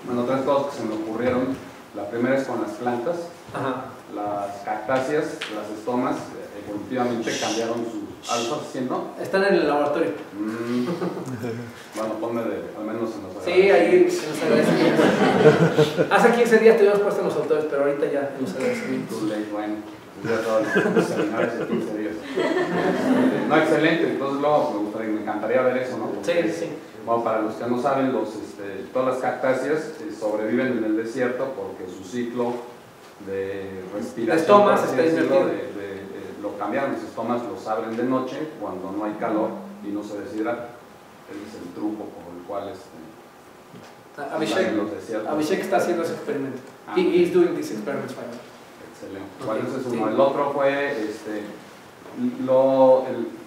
bueno, 3 cosas que se me ocurrieron. La primera es con las plantas. Ajá. Las cactáceas, las estomas, evolutivamente cambiaron su... ¿Ah, lo estás haciendo? Están en el laboratorio. Bueno, ponme al menos en los... Sí, ahí en los agradecimientos. Hace 15 días te habíamos puesto en los autores, pero ahorita ya en los agradecimientos. Too late, bueno. Ya todos los seminarios de 15 días. No, excelente. Entonces luego me encantaría ver eso, ¿no? Porque, sí. Bueno, para los que no saben, todas las cactáceas sobreviven en el desierto porque su ciclo de respiración, estomas está invertido. Lo cambiaron, los estomas los abren de noche cuando no hay calor y no se deshidratan. Ese es el truco por el cual Abhishek está haciendo ese experimento. He is doing these experiments right now. Excelente. Okay. Bueno, ese es uno. Sí. El otro fue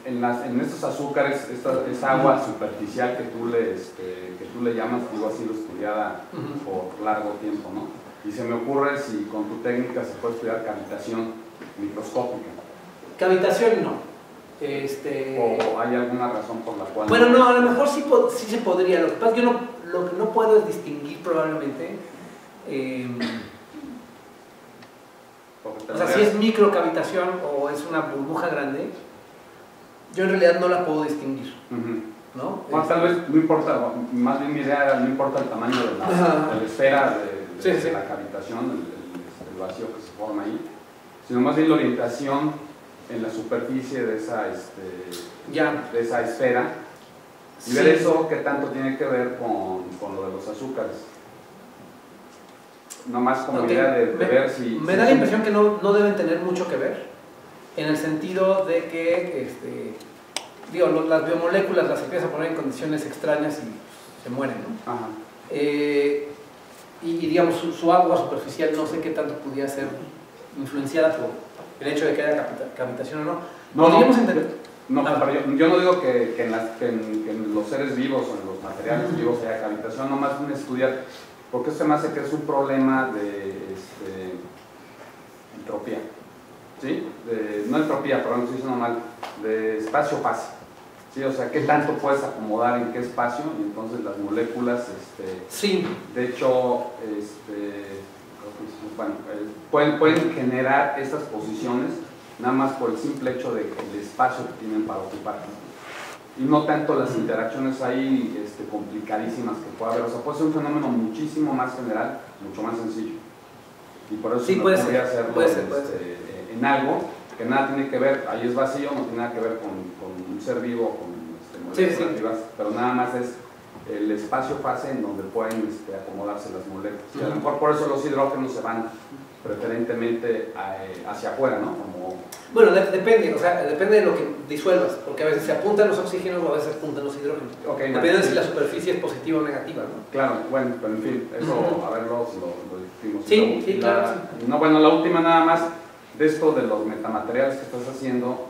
en estos azúcares, esa agua superficial que tú le llamas, digo, ha sido estudiada por largo tiempo, ¿no? Y se me ocurre si con tu técnica se puede estudiar cavitación microscópica. Cavitación no. ¿O hay alguna razón por la cual? Bueno, no, a lo mejor sí, sí se podría. Lo que pasa es que lo que no puedo es distinguir probablemente. O sea, si es microcavitación o es una burbuja grande, yo en realidad no la puedo distinguir. ¿No? Bueno, tal vez no importa, más bien mi idea era, no importa el tamaño de la esfera de la cavitación, el vacío que se forma ahí, sino más bien la orientación en la superficie de esa, de esa esfera y ver eso qué tanto tiene que ver con lo de los azúcares. No más como idea de ver si... Me da la impresión que no deben tener mucho que ver, en el sentido de que digo, las biomoléculas las empiezas a poner en condiciones extrañas y se mueren, ¿no? Ajá. Y digamos, su agua superficial no sé qué tanto pudiera ser influenciada por el hecho de que haya cavitación o no. ¿Podríamos entender? No, pero yo no digo que en los seres vivos o en los materiales vivos haya cavitación, nomás bien estudiar, porque eso se me hace que es un problema de entropía. ¿Sí? No entropía, perdón, estoy diciendo mal, de espacio-fase. ¿Sí? O sea, qué tanto puedes acomodar en qué espacio, y entonces las moléculas, sí. De hecho, bueno, pueden generar estas posiciones nada más por el simple hecho del espacio que tienen para ocupar. Y no tanto las interacciones ahí complicadísimas que puede haber. O sea, puede ser un fenómeno muchísimo más general, mucho más sencillo. Y por eso sí, no podría hacerlo en algo que nada tiene que ver, ahí es vacío, no tiene nada que ver con un ser vivo, con moléculas vivas, pero nada más es el espacio-fase en donde pueden acomodarse las moléculas. Y a lo mejor por eso los hidrógenos se van preferentemente hacia afuera, ¿no? Bueno, depende, o sea, depende de lo que disuelvas, porque a veces se apuntan los oxígenos o a veces se apuntan los hidrógenos. Depende de si la superficie es positiva o negativa, ¿no? Claro, bueno, pero en fin, eso a ver lo discutimos. Sí, claro. No, bueno, la última nada más, de esto de los metamateriales que estás haciendo,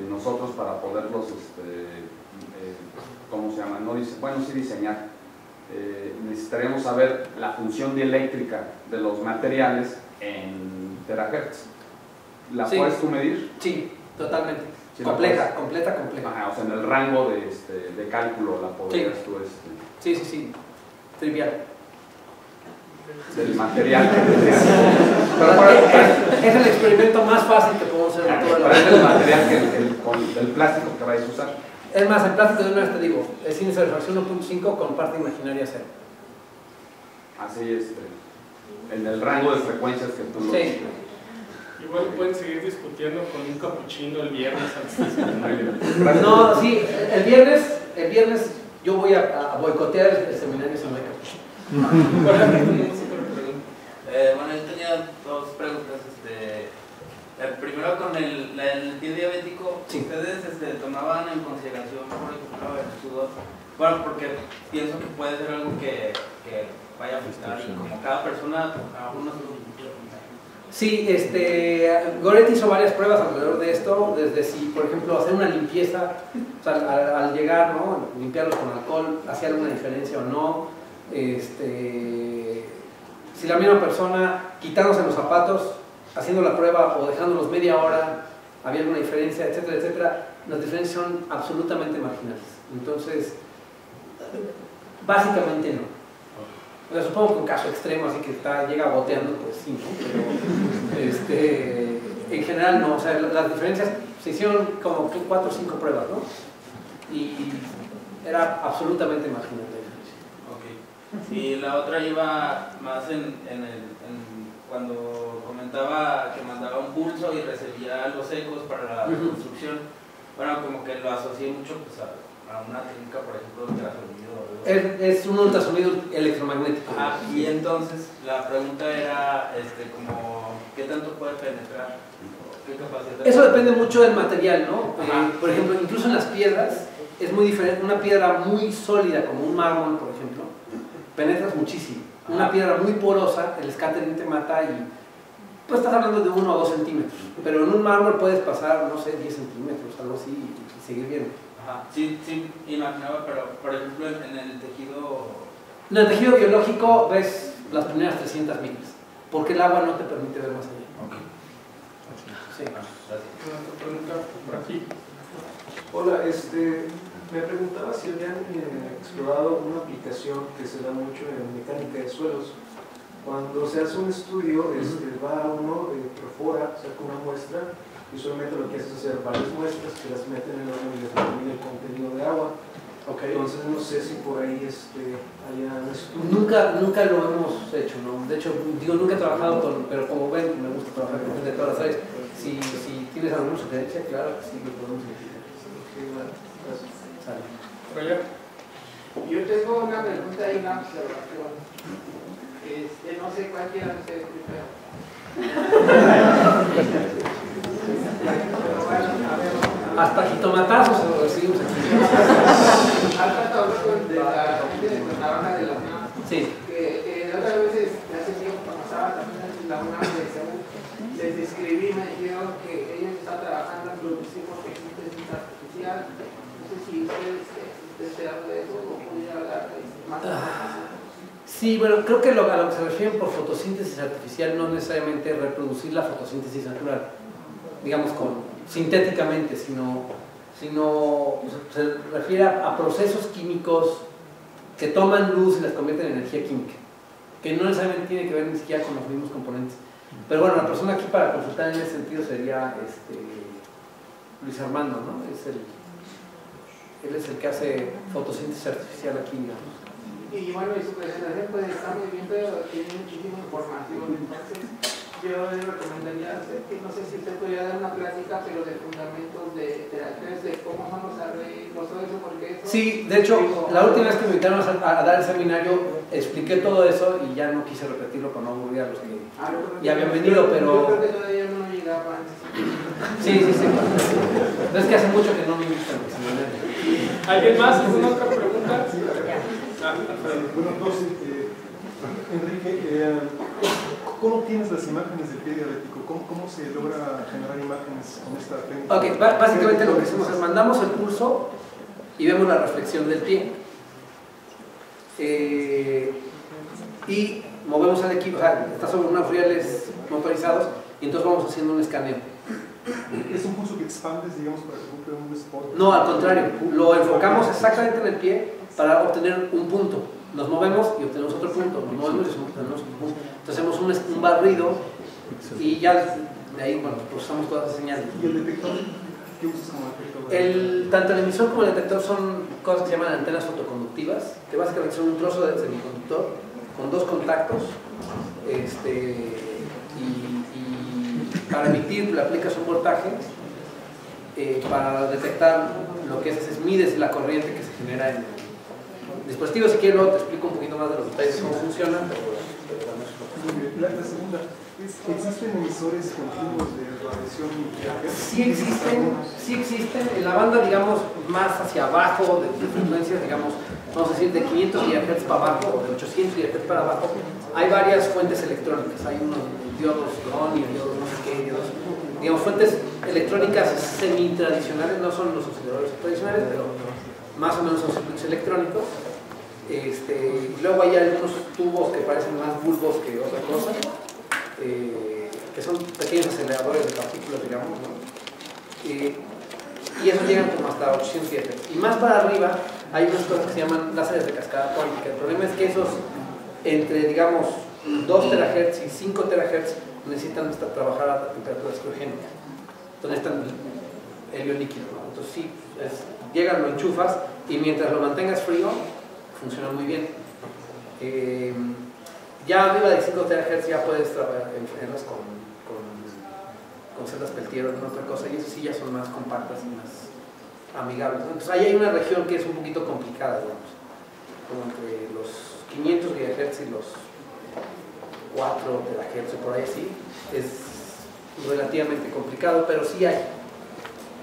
nosotros para poderlos, ¿cómo se llama? Sí diseñar. Necesitaríamos saber la función dieléctrica de los materiales en terahertz. ¿La puedes tú medir? Sí, totalmente. Sí, completa. Ajá, o sea, en el rango de cálculo la podrías tú... Sí. Trivial. Del material. Es el experimento más fácil que podemos hacer en toda la vida. Es el material del plástico que vais a usar. Es más, el plástico de una vez te digo, es índice de refracción 1.5 con parte imaginaria 0. Así en el rango de frecuencias que tú Igual pueden seguir discutiendo con un capuchino el viernes antes de No, sí, el viernes yo voy a boicotear el seminario si no hay capuchino. Bueno, yo tenía dos preguntas. Primero con el pie diabético, ¿ustedes tomaban en consideración, por ejemplo, el sudor? Bueno, porque pienso que puede ser algo que vaya a afectar, y como cada persona, algunos... Sí, Goretti hizo varias pruebas alrededor de esto, desde si, por ejemplo, hacer una limpieza, o sea, al llegar, ¿no? Limpiarlos con alcohol, hacía alguna diferencia o no, si la misma persona, quitándose los zapatos, haciendo la prueba o dejándolos media hora, había alguna diferencia, etcétera, etcétera. Las diferencias son absolutamente marginales. Entonces, básicamente no. O sea, supongo que un caso extremo, así que llega goteando, pues sí, ¿no? Pero en general no. O sea, las diferencias se hicieron como 4 o 5 pruebas, ¿no? Y era absolutamente marginal la diferencia. Ok. Y la otra iba más cuando comentaba que mandaba un pulso y recibía los ecos para la reconstrucción. Bueno, como que lo asocié mucho pues, a una técnica, por ejemplo, de ultrasonido. Es un ultrasonido electromagnético. Y entonces la pregunta era, como, ¿qué tanto puede penetrar? ¿Qué capacidad? Eso depende mucho del material, ¿no? Por ejemplo, incluso en las piedras es muy diferente. Una piedra muy sólida, como un mármol, por ejemplo, penetras muchísimo. Una piedra muy porosa, el scattering te mata y pues estás hablando de 1 o 2 centímetros. Pero en un mármol puedes pasar, no sé, 10 centímetros, algo así, y seguir viendo. Sí, imaginaba, pero por ejemplo en el tejido... En el tejido biológico ves las primeras 300 millas, porque el agua no te permite ver más allá. Ok. Sí. Gracias. Una pregunta por aquí. Hola, me preguntaba si habían explorado una aplicación que se da mucho en mecánica de suelos. Cuando se hace un estudio, va uno, perfora, saca una muestra y usualmente lo que hace es hacer varias muestras que las meten en el horno y les determina el contenido de agua. Okay. Entonces no sé si por ahí haya un estudio. Nunca lo hemos hecho, ¿no? De hecho, digo, nunca he trabajado con, pero como ven, me gusta trabajar con gente de todas las áreas. Si tienes alguna sugerencia, claro que sí, lo podemos investigar. Okay, bueno, gracias. Sale. Yo tengo una pregunta y una observación. No sé cuál quiera ustedes primero. Hasta jitomatazos lo recibimos aquí. Has tratado de la gente que trabaja de la UNAM. Sí. Que otras veces, hace tiempo, cuando estaba también en la UNAM, les escribí, me dijeron que ellos están trabajando en producir fotosíntesis artificial. No sé si ustedes hablan de eso o pudiera hablar más o menos. Sí, bueno, creo que a lo que se refieren por fotosíntesis artificial no es necesariamente reproducir la fotosíntesis natural, digamos sintéticamente, sino se refiere a procesos químicos que toman luz y las convierten en energía química, que no necesariamente tiene que ver ni siquiera con los mismos componentes. Pero bueno, la persona aquí para consultar en ese sentido sería Luis Armando, ¿no? Él es el que hace fotosíntesis artificial aquí, digamos. Y bueno, y su presentación pues está muy bien, pero tiene muchísima información. Entonces, yo le recomendaría que no sé si usted podría dar una plática, pero de fundamentos de Terahertz, de cómo son los arreglos, todo eso, porque eso... Sí, de hecho, la última vez que me invitaron a dar el seminario, expliqué todo eso y ya no quise repetirlo para no aburrir a los que ya habían venido, pero... Yo creo que todavía no llegaba antes. Sí. No es que hace mucho que no me invitan al seminario. ¿Alguien más? ¿Alguna otra pregunta? Bueno, entonces, Enrique, ¿cómo tienes las imágenes del pie diabético? ¿Cómo se logra generar imágenes con esta técnica? Ok, básicamente lo que hacemos es mandamos el pulso y vemos la reflexión del pie. Y movemos el equipo, o sea, está sobre unos rieles motorizados y entonces vamos haciendo un escaneo. ¿Es un pulso que expandes, digamos, para que cumple un spot? No, al contrario, lo enfocamos exactamente en el pie para obtener un punto. Nos movemos y obtenemos otro punto, nos movemos y obtenemos otro punto. Entonces hacemos un barrido y ya de ahí, bueno, procesamos todas las señales. ¿Y el detector? ¿Qué usas como detector? Tanto el emisor como el detector son cosas que se llaman antenas fotoconductivas, que básicamente son un trozo de semiconductor con dos contactos y para emitir le aplicas un voltaje. Para detectar lo que es mides la corriente que se genera en el dispositivo. Si quieres luego te explico un poquito más de los detalles de cómo funcionan, pero la segunda, ¿existen emisores continuos de radiación? Sí existen, en la banda, digamos, más hacia abajo de frecuencias, digamos, vamos a decir de 500 GHz para abajo o de 800 GHz para abajo, hay varias fuentes electrónicas, hay unos diodos y diodos no sé qué, diodos, digamos, fuentes electrónicas semi-tradicionales, no son los osciladores tradicionales, pero más o menos son circuitos electrónicos. Luego hay algunos tubos que parecen más bulbos que otra cosa, que son pequeños aceleradores de partículas, digamos, ¿no? Y esos llegan como hasta 800 GHz. Y más para arriba hay unas cosas que se llaman láseres de cascada cuántica. El problema es que esos, entre, digamos, 2 terahertz y 5 terahertz, necesitan trabajar a temperaturas criogénicas. Entonces necesitan helio líquido, ¿no? Entonces sí, llegas, lo enchufas y mientras lo mantengas frío, funciona muy bien. Ya arriba de 5 terahertz ya puedes enfriarlas con celdas Peltier o con otra cosa, y eso sí ya son más compactas y más amigables, ¿no? Entonces ahí hay una región que es un poquito complicada, digamos, como entre los 500 GHz y los 4 terahertz por ahí, sí, es relativamente complicado, pero sí hay,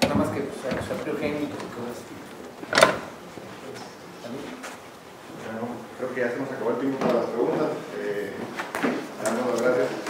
nada más que usar criogénicos y cosas así. Bueno, creo que ya se nos acabó el tiempo para las preguntas. Damos las gracias.